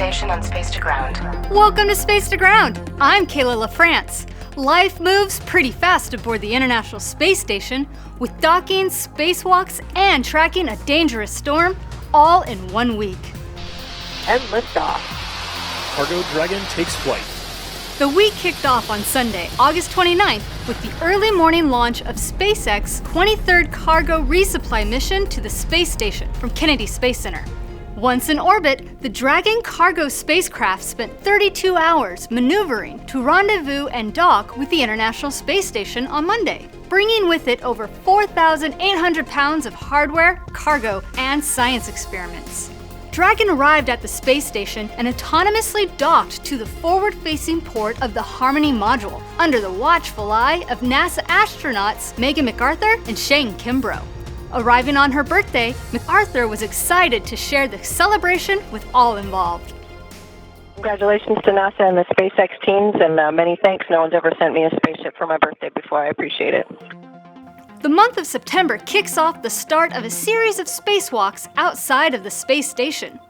station on Space to Ground. Welcome to Space to Ground. I'm Kayla LaFrance. Life moves pretty fast aboard the International Space Station, with docking, spacewalks, and tracking a dangerous storm all in 1 week. And liftoff. Cargo Dragon takes flight. The week kicked off on Sunday, August 29th, with the early morning launch of SpaceX's 23rd cargo resupply mission to the space station from Kennedy Space Center. Once in orbit, the Dragon cargo spacecraft spent 32 hours maneuvering to rendezvous and dock with the International Space Station on Monday, bringing with it over 4,800 pounds of hardware, cargo, and science experiments. Dragon arrived at the space station and autonomously docked to the forward-facing port of the Harmony module under the watchful eye of NASA astronauts Megan McArthur and Shane Kimbrough. Arriving on her birthday, MacArthur was excited to share the celebration with all involved. Congratulations to NASA and the SpaceX teams, and many thanks. No one's ever sent me a spaceship for my birthday before. I appreciate it. The month of September kicks off the start of a series of spacewalks outside of the space station.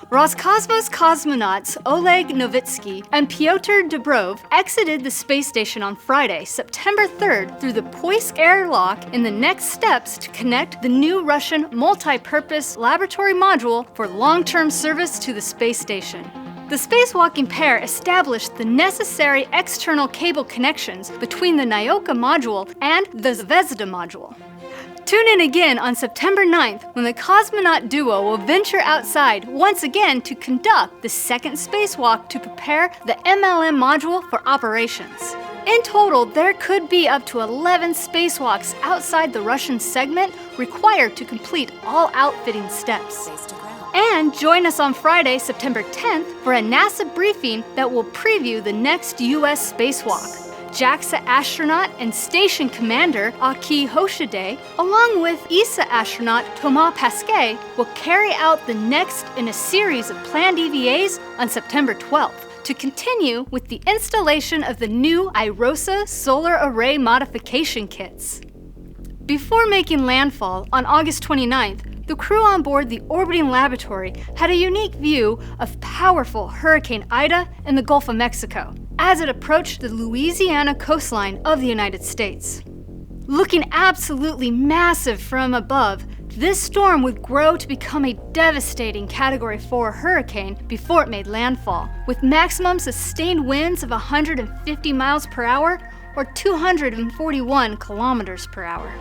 Roscosmos cosmonauts Oleg Novitsky and Pyotr Dubrov exited the space station on Friday, September 3rd, through the Poisk airlock in the next steps to connect the new Russian multi-purpose laboratory module for long-term service to the space station. The spacewalking pair established the necessary external cable connections between the Nyoka module and the Zvezda module. Tune in again on September 9th when the cosmonaut duo will venture outside once again to conduct the second spacewalk to prepare the MLM module for operations. In total, there could be up to 11 spacewalks outside the Russian segment required to complete all outfitting steps. And join us on Friday, September 10th for a NASA briefing that will preview the next U.S. spacewalk. JAXA astronaut and station commander Aki Hoshide, along with ESA astronaut Thomas Pesquet, will carry out the next in a series of planned EVAs on September 12th to continue with the installation of the new IROSA solar array modification kits. Before making landfall on August 29th, the crew on board the orbiting laboratory had a unique view of powerful Hurricane Ida in the Gulf of Mexico as it approached the Louisiana coastline of the United States. Looking absolutely massive from above, this storm would grow to become a devastating Category 4 hurricane before it made landfall, with maximum sustained winds of 150 miles per hour or 241 kilometers per hour.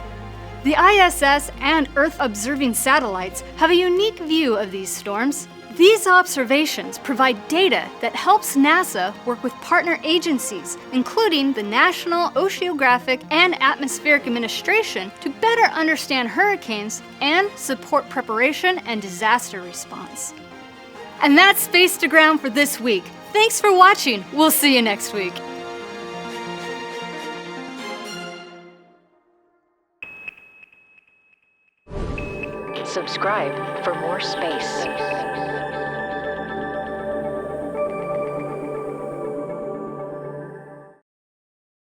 The ISS and Earth-observing satellites have a unique view of these storms. These observations provide data that helps NASA work with partner agencies, including the National Oceanographic and Atmospheric Administration, to better understand hurricanes and support preparation and disaster response. And that's Space to Ground for this week. Thanks for watching. We'll see you next week. Subscribe for more space.